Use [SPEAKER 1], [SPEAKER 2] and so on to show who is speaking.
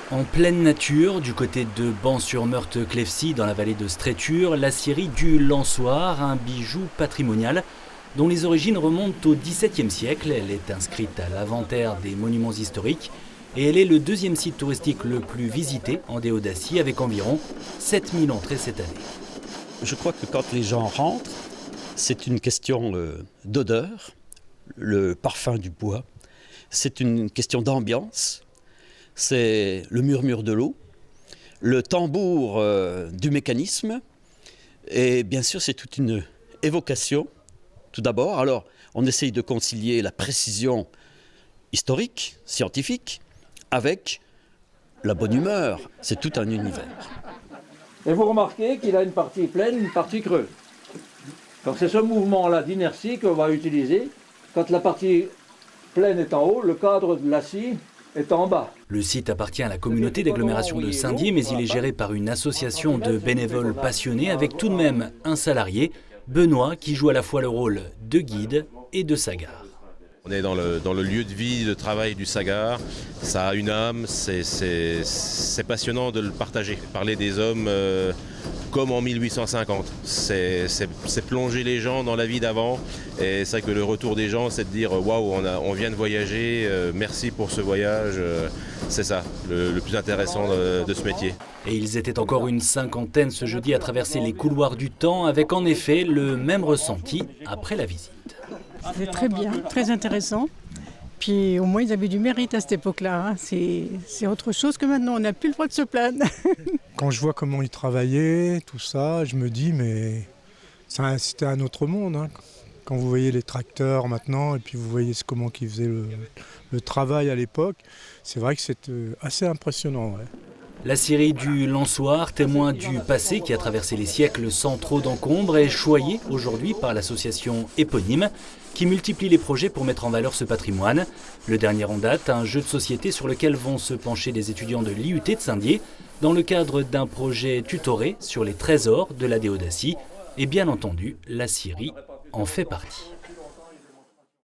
[SPEAKER 1] En pleine nature, du côté de Ban-sur-Meurthe-Clefcy, dans la vallée de Stréture, la scierie du Lançoir, un bijou patrimonial dont les origines remontent au XVIIe siècle. Elle est inscrite à l'inventaire des monuments historiques et elle est le deuxième site touristique le plus visité en Déodacie, avec environ 7000 entrées cette année.
[SPEAKER 2] Je crois que quand les gens rentrent, c'est une question d'odeur, le parfum du bois, c'est une question d'ambiance. C'est le murmure de l'eau, le tambour du mécanisme, et bien sûr c'est toute une évocation, tout d'abord. Alors on essaye de concilier la précision historique, scientifique, avec la bonne humeur. C'est tout un univers.
[SPEAKER 3] Et vous remarquez qu'il a une partie pleine, une partie creuse. Donc c'est ce mouvement-là d'inertie qu'on va utiliser. Quand la partie pleine est en haut, le cadre de la scie est en bas.
[SPEAKER 1] Le site appartient à la communauté d'agglomération de Saint-Dié, mais il est géré par une association de bénévoles passionnés avec tout de même un salarié, Benoît, qui joue à la fois le rôle de guide et de sagard.
[SPEAKER 4] On est dans le lieu de vie, de travail du sagard. Ça a une âme, c'est passionnant de le partager. Parler des hommes comme en 1850. C'est plonger les gens dans la vie d'avant. Et c'est vrai que le retour des gens, c'est de dire waouh, on vient de voyager, merci pour ce voyage. C'est ça, le plus intéressant de ce métier.
[SPEAKER 1] Et ils étaient encore une cinquantaine ce jeudi à traverser les couloirs du temps, avec en effet le même ressenti après la visite.
[SPEAKER 5] C'était très bien, très intéressant. Puis au moins ils avaient du mérite à cette époque-là. C'est autre chose que maintenant, on n'a plus le droit de se plaindre.
[SPEAKER 6] Quand je vois comment ils travaillaient, tout ça, je me dis mais c'était un autre monde. Hein. Quand vous voyez les tracteurs maintenant et puis vous voyez comment ils faisaient le travail à l'époque, c'est vrai que c'est assez impressionnant. Ouais.
[SPEAKER 1] La scierie du Lançoir, témoin du passé qui a traversé les siècles sans trop d'encombre, est choyée aujourd'hui par l'association éponyme qui multiplie les projets pour mettre en valeur ce patrimoine. Le dernier en date, un jeu de société sur lequel vont se pencher des étudiants de l'IUT de Saint-Dié dans le cadre d'un projet tutoré sur les trésors de la Déodacie. Et bien entendu, la scierie en fait partie.